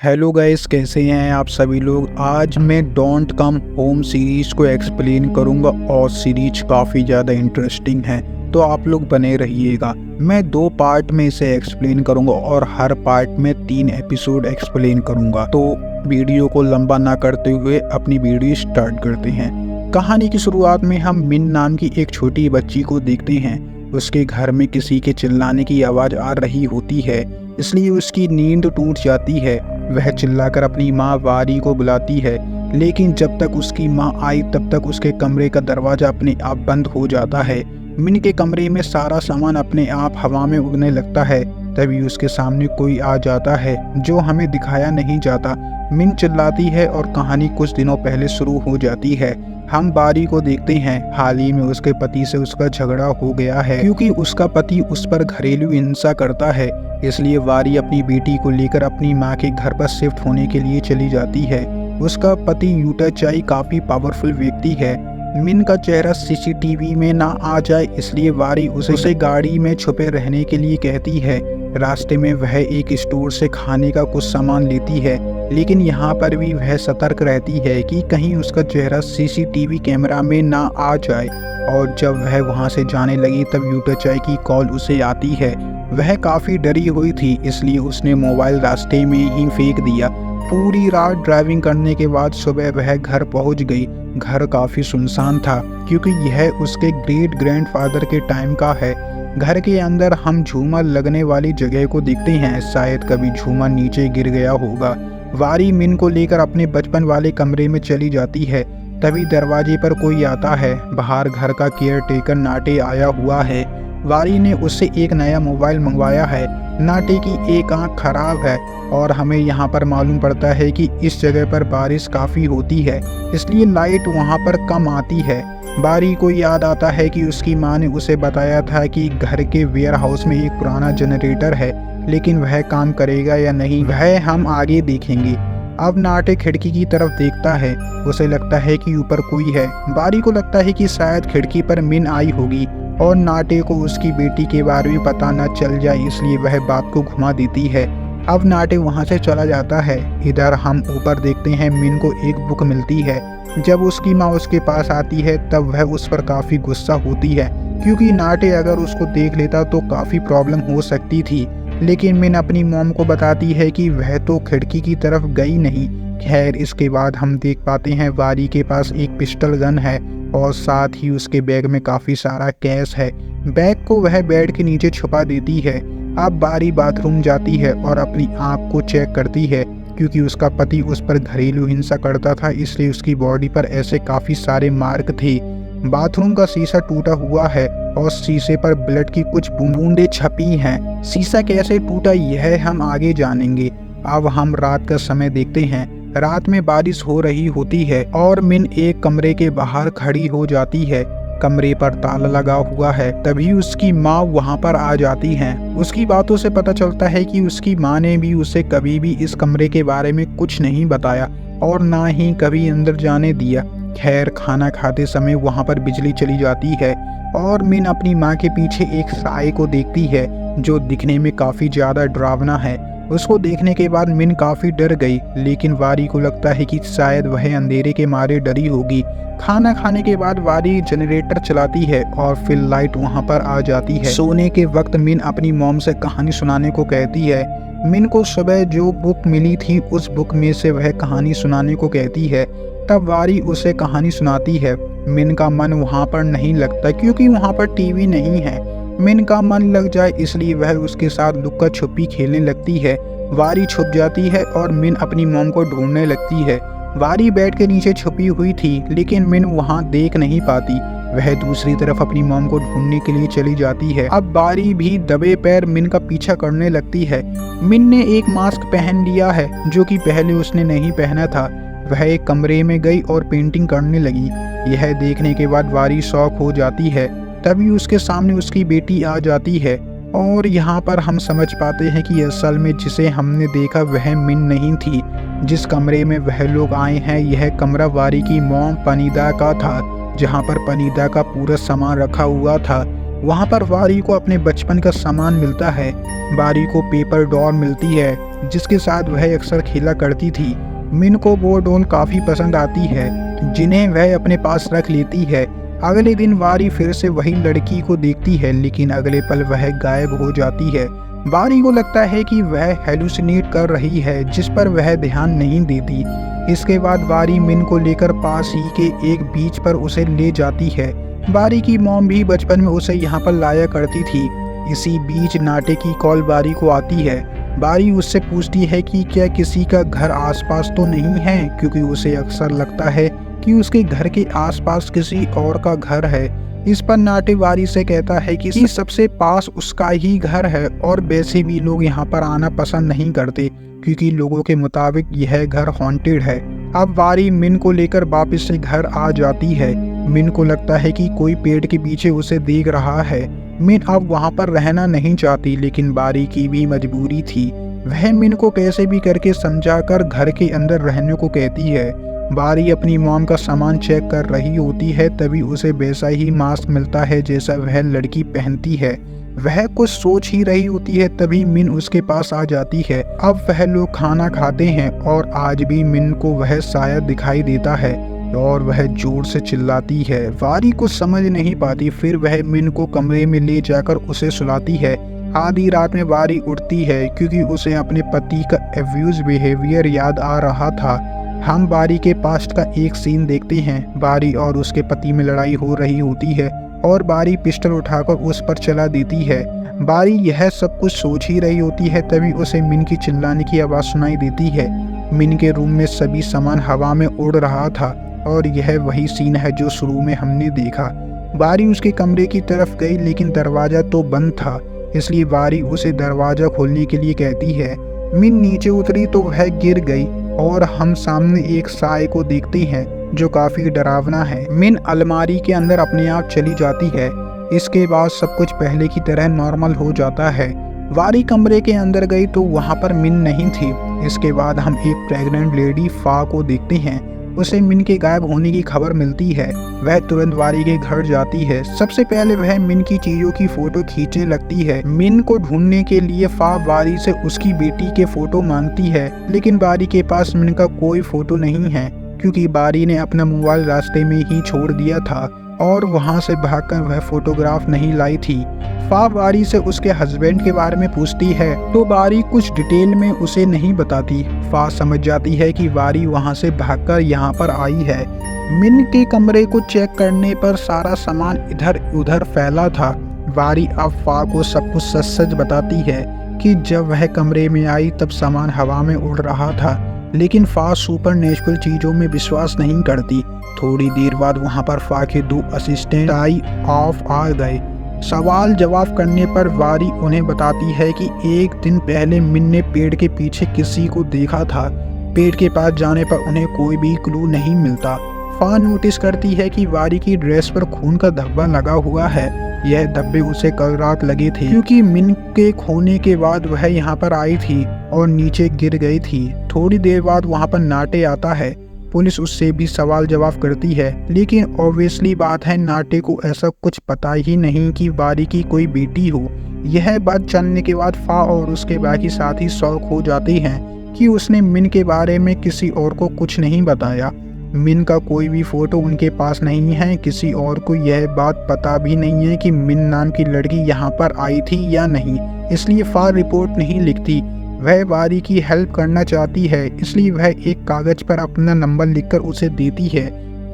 Hello guys, कैसे हैं आप सभी लोग। आज मैं डोंट कम होम सीरीज को एक्सप्लेन करूंगा और सीरीज काफ़ी ज़्यादा इंटरेस्टिंग है, तो आप लोग बने रहिएगा। मैं 2 पार्ट में इसे एक्सप्लेन करूंगा और हर पार्ट में 3 एपिसोड एक्सप्लेन करूंगा। तो वीडियो को लंबा ना करते हुए अपनी वीडियो स्टार्ट करते हैं। कहानी की शुरुआत में हम मिन नाम की एक छोटी बच्ची को देखते हैं। उसके घर में किसी के चिल्लाने की आवाज़ आ रही होती है, इसलिए उसकी नींद टूट जाती है। वह चिल्लाकर अपनी माँ वारी को बुलाती है, लेकिन जब तक उसकी माँ आई तब तक उसके कमरे का दरवाज़ा अपने आप बंद हो जाता है। मिन के कमरे में सारा सामान अपने आप हवा में उड़ने लगता है। तभी उसके सामने कोई आ जाता है जो हमें दिखाया नहीं जाता। मिन चिल्लाती है और कहानी कुछ दिनों पहले शुरू हो जाती है। हम बारी को देखते हैं। हाल ही में उसके पति से उसका झगड़ा हो गया है, क्योंकि उसका पति उस पर घरेलू हिंसा करता है। इसलिए वारी अपनी बेटी को लेकर अपनी माँ के घर पर शिफ्ट होने के लिए चली जाती है। उसका पति यूटा चाई काफी पावरफुल व्यक्ति है। मिन का चेहरा सीसीटीवी में ना आ जाए, इसलिए वारी उसे गाड़ी में छुपे रहने के लिए कहती है। रास्ते में वह एक स्टोर से खाने का कुछ सामान लेती है, लेकिन यहाँ पर भी वह सतर्क रहती है कि कहीं उसका चेहरा सीसीटीवी कैमरा में ना आ जाए। और जब वह वहाँ से जाने लगी तब यूटा चाई की कॉल उसे आती है। वह काफ़ी डरी हुई थी, इसलिए उसने मोबाइल रास्ते में ही फेंक दिया। पूरी रात ड्राइविंग करने के बाद सुबह वह घर पहुंच गई। घर काफ़ी सुनसान था, क्योंकि यह उसके ग्रेट ग्रैंडफादर के टाइम का है। घर के अंदर हम झूमर लगने वाली जगह को देखते हैं। शायद कभी झूमर नीचे गिर गया होगा। वारी मिन को लेकर अपने बचपन वाले कमरे में चली जाती है। तभी दरवाजे पर कोई आता है। बाहर घर का केयर टेकर नाटे आया हुआ है। वारी ने उससे एक नया मोबाइल मंगवाया है। नाटे की एक आंख खराब है और हमें यहाँ पर मालूम पड़ता है कि इस जगह पर बारिश काफ़ी होती है, इसलिए लाइट वहाँ पर कम आती है। बारी को याद आता है कि उसकी माँ ने उसे बताया था कि घर के वेयर हाउस में एक पुराना जनरेटर है, लेकिन वह काम करेगा या नहीं वह हम आगे देखेंगे। अब नाटे खिड़की की तरफ देखता है। उसे लगता है कि ऊपर कोई है। बारी को लगता है कि शायद खिड़की पर मिन आई होगी और नाटे को उसकी बेटी के बारे में पता न चल जाए, इसलिए वह बात को घुमा देती है। अब नाटे वहां से चला जाता है। इधर हम ऊपर देखते हैं, मिन को एक बुक मिलती है। जब उसकी माँ उसके पास आती है तब वह उस पर काफ़ी गुस्सा होती है, क्योंकि नाटे अगर उसको देख लेता तो काफ़ी प्रॉब्लम हो सकती थी। लेकिन मिन अपनी मॉम को बताती है कि वह तो खिड़की की तरफ गई नहीं। खैर, इसके बाद हम देख पाते हैं वारी के पास एक पिस्टल गन है और साथ ही उसके बैग में काफ़ी सारा कैश है। बैग को वह बेड के नीचे छुपा देती है। अब बारी बाथरूम जाती है और अपनी आँख को चेक करती है, क्योंकि उसका पति उस पर घरेलू हिंसा करता था, इसलिए उसकी बॉडी पर ऐसे काफ़ी सारे मार्क थे। बाथरूम का शीशा टूटा हुआ है और शीशे पर ब्लड की कुछ बूंदें छपी हैं। शीशा कैसे टूटा यह हम आगे जानेंगे। अब हम रात का समय देखते हैं। रात में बारिश हो रही होती है और मिन एक कमरे के बाहर खड़ी हो जाती है। कमरे पर ताला लगा हुआ है। तभी उसकी माँ वहाँ पर आ जाती हैं। उसकी बातों से पता चलता है कि उसकी माँ ने भी उसे कभी भी इस कमरे के बारे में कुछ नहीं बताया और ना ही कभी अंदर जाने दिया। खैर, खाना खाते समय वहाँ पर बिजली चली जाती है और मिन अपनी माँ के पीछे एक साए को देखती है, जो दिखने में काफ़ी ज़्यादा डरावना है। उसको देखने के बाद मिन काफ़ी डर गई, लेकिन वारी को लगता है कि शायद वह अंधेरे के मारे डरी होगी। खाना खाने के बाद वारी जनरेटर चलाती है और फिर लाइट वहाँ पर आ जाती है। सोने के वक्त मिन अपनी मॉम से कहानी सुनाने को कहती है। मिन को सुबह जो बुक मिली थी उस बुक में से वह कहानी सुनाने को कहती है। तब वारी उसे कहानी सुनाती है। मिन का मन वहाँ पर नहीं लगता, क्योंकि वहाँ पर टीवी नहीं है। मिन का मन लग जाए इसलिए वह उसके साथ लुक्का छुपी खेलने लगती है। वारी छुप जाती है और मिन अपनी मॉम को ढूंढने लगती है। वारी बेड के नीचे छुपी हुई थी, लेकिन मिन वहां देख नहीं पाती। वह दूसरी तरफ अपनी मॉम को ढूंढने के लिए चली जाती है। अब वारी भी दबे पैर मिन का पीछा करने लगती है। मिन ने एक मास्क पहन लिया है, जो कि पहले उसने नहीं पहना था। वह एक कमरे में गई और पेंटिंग करने लगी। यह देखने के बाद वारी शॉक हो जाती है। तभी उसके सामने उसकी बेटी आ जाती है और यहाँ पर हम समझ पाते हैं कि असल में जिसे हमने देखा वह मिन नहीं थी। जिस कमरे में वह लोग आए हैं यह कमरा वारी की मॉम पनीदा का था, जहाँ पर पनीदा का पूरा सामान रखा हुआ था। वहाँ पर वारी को अपने बचपन का सामान मिलता है। वारी को पेपर डॉल मिलती है जिसके साथ वह अक्सर खेला करती थी। मिन को वो डॉल काफ़ी पसंद आती है जिन्हें वह अपने पास रख लेती है। अगले दिन वारी फिर से वही लड़की को देखती है, लेकिन अगले पल वह गायब हो जाती है। वारी को लगता है कि वह हेलुसिनेट कर रही है, जिस पर वह ध्यान नहीं देती। इसके बाद वारी मिन को लेकर पास ही के एक बीच पर उसे ले जाती है। वारी की मॉम भी बचपन में उसे यहाँ पर लाया करती थी। इसी बीच नाटे की कॉल वारी को आती है। वारी उससे पूछती है कि क्या किसी का घर आसपास तो नहीं है, क्योंकि उसे अक्सर लगता है कि उसके घर के आसपास किसी और का घर है। इस पर नाटे वारी से कहता है कि सबसे पास उसका ही घर है और वैसे भी लोग यहाँ पर आना पसंद नहीं करते, क्योंकि लोगों के मुताबिक यह घर हॉन्टेड है। अब वारी मिन को लेकर वापस से घर आ जाती है। मिन को लगता है कि कोई पेड़ के पीछे उसे देख रहा है। मिन अब वहाँ पर रहना नहीं चाहती, लेकिन वारी की भी मजबूरी थी। वह मिन को कैसे भी करके समझाकर घर के अंदर रहने को कहती है। वारी अपनी मॉम का सामान चेक कर रही होती है, तभी उसे वैसा ही मास्क मिलता है जैसा वह लड़की पहनती है। वह कुछ सोच ही रही होती है, तभी मिन उसके पास आ जाती है। अब वह लोग खाना खाते हैं और आज भी मिन को वह शायद दिखाई देता है और वह जोर से चिल्लाती है। वारी कुछ समझ नहीं पाती, फिर वह मिन को कमरे में ले जाकर उसे सुलाती है। आधी रात में वारी उठती है क्योंकि उसे अपने पति का एब्यूज बिहेवियर याद आ रहा था। हम वारी के पास्ट का एक सीन देखते हैं। वारी और उसके पति में लड़ाई हो रही होती है और वारी पिस्टल उठाकर उस पर चला देती है। वारी यह सब कुछ सोच ही रही होती है, तभी उसे मिन की चिल्लाने की आवाज़ सुनाई देती है। मिन के रूम में सभी सामान हवा में उड़ रहा था और यह वही सीन है जो शुरू में हमने देखा। वारी उसके कमरे की तरफ गई, लेकिन दरवाज़ा तो बंद था, इसलिए वारी उसे दरवाज़ा खोलने के लिए कहती है। मिन नीचे उतरी तो वह गिर गई और हम सामने एक साए को देखते हैं जो काफ़ी डरावना है। मिन अलमारी के अंदर अपने आप चली जाती है। इसके बाद सब कुछ पहले की तरह नॉर्मल हो जाता है। वारी कमरे के अंदर गई तो वहाँ पर मिन नहीं थी। इसके बाद हम एक प्रेग्नेंट लेडी फा को देखते हैं। उसे मिन के गायब होने की खबर मिलती है। वह तुरंत वारी के घर जाती है। सबसे पहले वह मिन की चीजों की फोटो खींचने लगती है। मिन को ढूंढने के लिए फा वारी से उसकी बेटी के फोटो मांगती है, लेकिन वारी के पास मिन का कोई फोटो नहीं है, क्योंकि वारी ने अपना मोबाइल रास्ते में ही छोड़ दिया था और वहां से भागकर वह फोटोग्राफ नहीं लाई थी। फा वारी से उसके हस्बैंड के बारे में पूछती है तो वारी कुछ डिटेल में उसे नहीं बताती। फा समझ जाती है कि वारी वहां से भागकर यहाँ पर आई है। मिन के कमरे को चेक करने पर सारा सामान इधर उधर फैला था। वारी अब फा को सब कुछ सच सच बताती है कि जब वह कमरे में आई तब सामान हवा में उड़ रहा था, लेकिन फा सुपर नेचुरल चीजों में विश्वास नहीं करती। थोड़ी देर बाद वहां पर फा के 2 असिस्टेंट आ गए। सवाल जवाब करने पर वारी उन्हें बताती है कि एक दिन पहले मिन ने पेड़ के पीछे किसी को देखा था। पेड़ के पास जाने पर उन्हें कोई भी क्लू नहीं मिलता। फा नोटिस करती है कि वारी की ड्रेस पर खून का धब्बा लगा हुआ है। यह धब्बे उसे कल रात लगे थे, क्योंकि मिन के खोने के बाद वह यहाँ पर आई थी और नीचे गिर गई थी। थोड़ी देर बाद वहाँ पर नाटे आता है। पुलिस उससे भी सवाल जवाब करती है, लेकिन ऑब्वियसली बात है नाटे को ऐसा कुछ पता ही नहीं कि वारी की कोई बेटी हो। यह बात जानने के बाद फा और उसके बाकी साथी शौक हो जाते हैं कि उसने मिन के बारे में किसी और को कुछ नहीं बताया। मिन का कोई भी फोटो उनके पास नहीं है। किसी और को यह बात पता भी नहीं है कि मिन नाम की लड़की यहाँ पर आई थी या नहीं, इसलिए फा रिपोर्ट नहीं लिखती। वह वारी की हेल्प करना चाहती है, इसलिए वह एक कागज पर अपना नंबर लिखकर उसे देती है।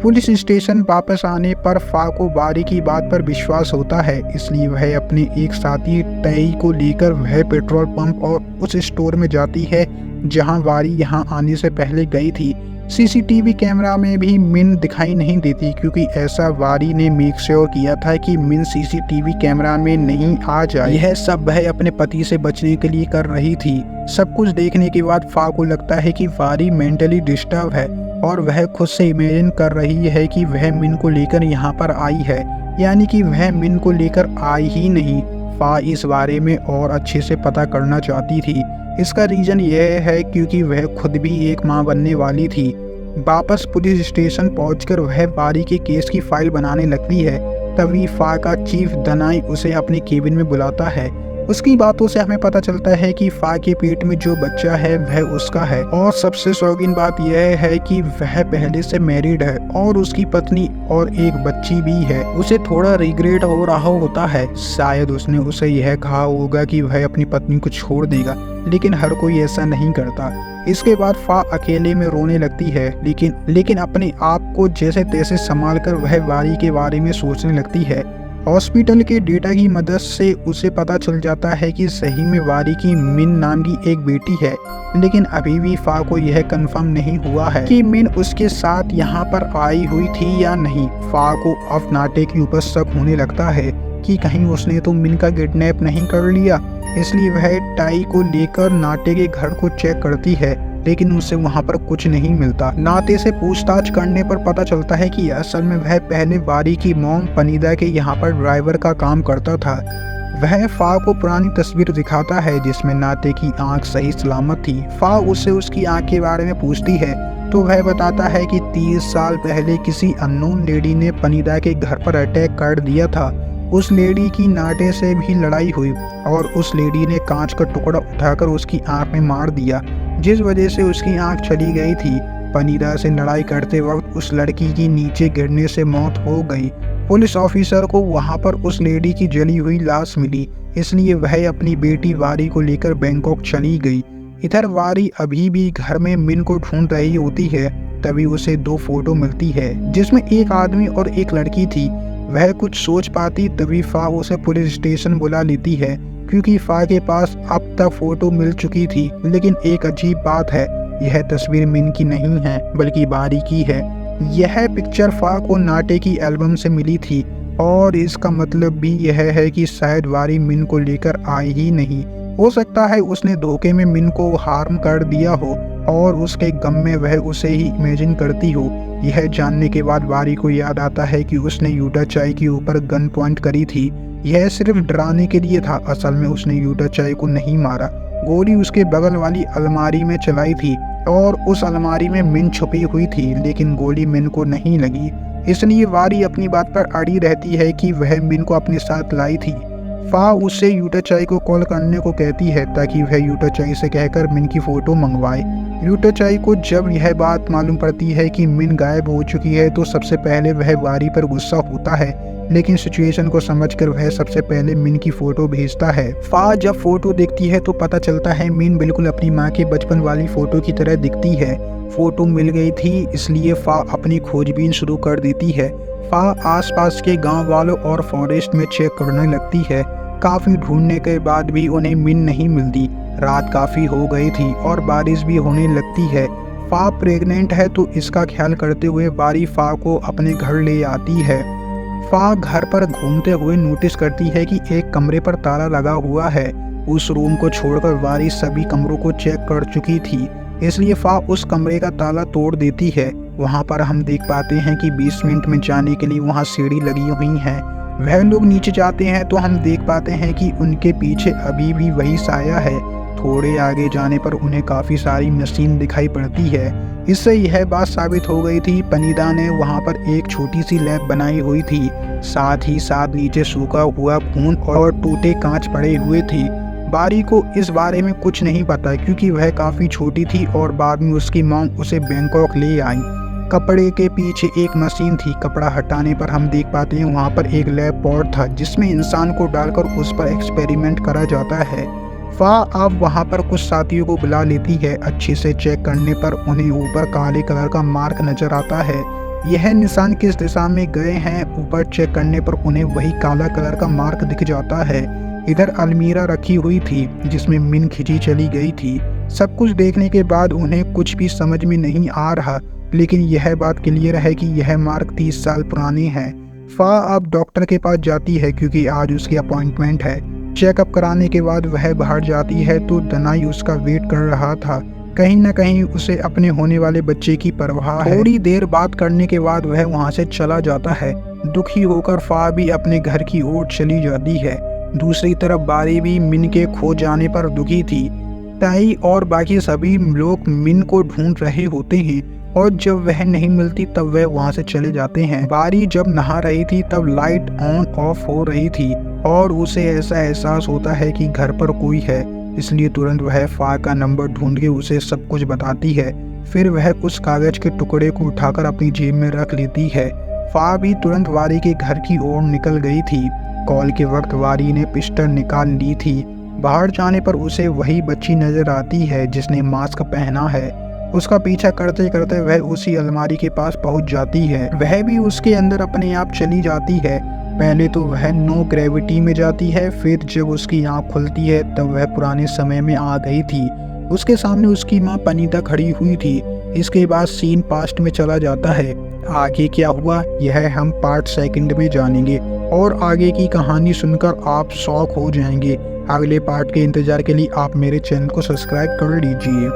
पुलिस स्टेशन वापस आने पर फा को वारी की बात पर विश्वास होता है, इसलिए वह अपने एक साथी तई को लेकर वह पेट्रोल पंप और उस स्टोर में जाती है जहां वारी यहां आने से पहले गई थी। सीसीटीवी कैमरा में भी मिन दिखाई नहीं देती, क्योंकि ऐसा वारी ने मेक श्योर किया था कि मिन सीसीटीवी कैमरा में नहीं आ जाए। यह सब वह अपने पति से बचने के लिए कर रही थी। सब कुछ देखने के बाद फा को लगता है कि वारी मेंटली डिस्टर्ब है और वह खुद से इमेजिन कर रही है कि वह मिन को लेकर यहाँ पर आई है, यानी कि वह मिन को लेकर आई ही नहीं। फा इस बारे में और अच्छे से पता करना चाहती थी। इसका रीजन यह है क्योंकि वह खुद भी एक मां बनने वाली थी। वापस पुलिस स्टेशन पहुंचकर वह वारी के केस की फाइल बनाने लगती है। तभी फा का चीफ दनाई उसे अपने केबिन में बुलाता है। उसकी बातों से हमें पता चलता है कि फा के पेट में जो बच्चा है वह उसका है, और सबसे शौकीन बात यह है कि वह पहले से मैरिड है और उसकी पत्नी और एक बच्ची भी है। उसे थोड़ा रिग्रेट हो रहा होता है, शायद उसने उसे यह कहा होगा कि वह अपनी पत्नी को छोड़ देगा, लेकिन हर कोई ऐसा नहीं करता। इसके बाद फा अकेले में रोने लगती है, लेकिन अपने आप को जैसे तैसे संभाल कर वह वारी के बारे में सोचने लगती है। हॉस्पिटल के डेटा की मदद से उसे पता चल जाता है कि सही में वारी की मिन नाम की एक बेटी है, लेकिन अभी भी फा को यह कंफर्म नहीं हुआ है कि मिन उसके साथ यहाँ पर आई हुई थी या नहीं। फा को अब नाटे के ऊपर शक होने लगता है कि कहीं उसने तो मिन का किडनैप नहीं कर लिया, इसलिए वह टाई को लेकर नाटे के घर को चेक करती है, लेकिन उसे वहां पर कुछ नहीं मिलता। नाते से पूछताछ करने पर पता चलता है कि असल में वह पहले वारी की मॉम पनीदा के यहाँ पर ड्राइवर का काम करता था। वह फा को पुरानी तस्वीर दिखाता है जिसमें नाते की आंख सही सलामत थी। फा उससे उसकी आंख के बारे में पूछती है तो वह बताता है कि 30 साल पहले किसी अननोन लेडी ने पनीदा के घर पर अटैक कर दिया था। उस लेडी की नाटे से भी लड़ाई हुई और उस लेडी ने कांच का टुकड़ा उठाकर उसकी आंख में मार दिया, जिस वजह से उसकी आंख चली गई थी। पनीदा से लड़ाई करते वक्त उस लड़की की नीचे गिरने से मौत हो गई। पुलिस ऑफिसर को वहां पर उस लेडी की जली हुई लाश मिली, इसलिए वह अपनी बेटी वारी को लेकर बैंकॉक चली गई। इधर वारी अभी भी घर में मिन को ढूंढ रही होती है, तभी उसे 2 फोटो मिलती है जिसमें एक आदमी और एक लड़की थी। वह कुछ सोच पाती तभी फा उसे पुलिस स्टेशन बुला लेती है, क्योंकि फा के पास अब तक फोटो मिल चुकी थी। लेकिन एक अजीब बात है, यह तस्वीर मिन की नहीं है बल्कि वारी की है। यह पिक्चर फा को नाटे की एल्बम से मिली थी और इसका मतलब भी यह है कि शायद वारी मिन को लेकर आई ही नहीं। हो सकता है उसने धोखे में मिन को हार्म कर दिया हो और उसके गम में वह उसे ही इमेजिन करती हो। यह जानने के बाद वारी को याद आता है कि उसने यूटा चाई के ऊपर गन पॉइंट करी थी। यह सिर्फ डराने के लिए था, असल में उसने यूटा चाई को नहीं मारा। गोली उसके बगल वाली अलमारी में चलाई थी और उस अलमारी में मिन छुपी हुई थी, लेकिन गोली मिन को नहीं लगी। इसलिए वारी अपनी बात पर अड़ी रहती है कि वह मिन को अपने साथ लाई थी। फा उससे यूटा चाई को कॉल करने को कहती है ताकि वह यूटा चाई से कहकर मिन की फोटो मंगवाए। यूटा चाई को जब यह बात मालूम पड़ती है कि मिन गायब हो चुकी है तो सबसे पहले वह वारी पर गुस्सा होता है, लेकिन सिचुएशन को समझकर वह सबसे पहले मिन की फोटो भेजता है। फा जब फोटो देखती है तो पता चलता है मिन बिल्कुल अपनी माँ के बचपन वाली फोटो की तरह दिखती है। फोटो मिल गई थी, इसलिए फा अपनी खोजबीन शुरू कर देती है। फा आसपास के गांव वालों और फॉरेस्ट में चेक करने लगती है। काफी ढूंढने के बाद भी उन्हें मिन नहीं मिलती। रात काफी हो गई थी और बारिश भी होने लगती है। फा प्रेग्नेंट है तो इसका ख्याल करते हुए वारी फा को अपने घर ले आती है। फा घर पर घूमते हुए नोटिस करती है कि एक कमरे पर ताला लगा हुआ है। उस रूम को छोड़कर वारी सभी कमरों को चेक कर चुकी थी, इसलिए फा उस कमरे का ताला तोड़ देती है। वहां पर हम देख पाते हैं कि 20 मिनट में जाने के लिए वहां सीढ़ी लगी हुई है। वह लोग नीचे जाते हैं तो हम देख पाते हैं कि उनके पीछे अभी भी वही साया है। थोड़े आगे जाने पर उन्हें काफी सारी मशीन दिखाई पड़ती है। इससे यह बात साबित हो गई थी पनीदा ने वहां पर एक छोटी सी लैब बनाई हुई थी। साथ ही साथ नीचे सूखा हुआ खून और टूटे कांच पड़े हुए थे। बारी को इस बारे में कुछ नहीं पता क्योंकि वह काफी छोटी थी और बाद में उसकी मॉम उसे बैंकॉक ले आई। कपड़े के पीछे एक मशीन थी। कपड़ा हटाने पर हम देख पाते हैं वहाँ पर एक लैब पॉट था जिसमें इंसान को डालकर उस पर एक्सपेरिमेंट करा जाता है। फा अब वहाँ पर कुछ साथियों को बुला लेती है। अच्छे से चेक करने पर उन्हें ऊपर काले कलर का मार्क नजर आता है। यह निशान किस दिशा में गए हैं, ऊपर चेक करने पर उन्हें वही काला कलर का मार्क दिख जाता है। इधर अलमीरा रखी हुई थी जिसमें मिन खिंची चली गई थी। सब कुछ देखने के बाद उन्हें कुछ भी समझ में नहीं आ रहा, लेकिन यह बात क्लियर है कि यह मार्क 30 साल पुराने हैं। फा अब डॉक्टर के पास जाती है क्योंकि आज उसकी अपॉइंटमेंट है। चेकअप कराने के बाद वह बाहर जाती है तो दनाई उसका वेट कर रहा था। कहीं न कहीं उसे अपने होने वाले बच्चे की परवाह है। थोड़ी देर बात करने के बाद वह वहाँ से चला जाता है। दुखी होकर फा भी अपने घर की ओर चली जाती है। दूसरी तरफ बारी भी मिन के खो जाने पर दुखी थी। ताई और बाकी सभी लोग मिन को ढूंढ रहे होते हैं और जब वह नहीं मिलती तब वह वहां से चले जाते हैं। बारी जब नहा रही थी तब लाइट ऑन ऑफ हो रही थी और उसे ऐसा एहसास होता है कि घर पर कोई है, इसलिए तुरंत वह फा का नंबर ढूंढ के उसे सब कुछ बताती है। फिर वह उस कागज के टुकड़े को उठाकर अपनी जेब में रख लेती है। फा भी तुरंत वारी के घर की ओर निकल गई थी। कॉल के वक्त वारी ने पिस्टल निकाल ली थी। बाहर जाने पर उसे वही बच्ची नजर आती है जिसने मास्क पहना है। उसका पीछा करते करते वह उसी अलमारी के पास पहुंच जाती है। वह भी उसके अंदर अपने आप चली जाती है। पहले तो वह नो ग्रेविटी में जाती है, फिर जब उसकी आँख खुलती है तब वह पुराने समय में आ गई थी। उसके सामने उसकी माँ पनीता खड़ी हुई थी। इसके बाद सीन पास्ट में चला जाता है। आगे क्या हुआ यह हम पार्ट सेकंड में जानेंगे और आगे की कहानी सुनकर आप शॉक हो जाएंगे। अगले पार्ट के इंतजार के लिए आप मेरे चैनल को सब्सक्राइब कर लीजिए।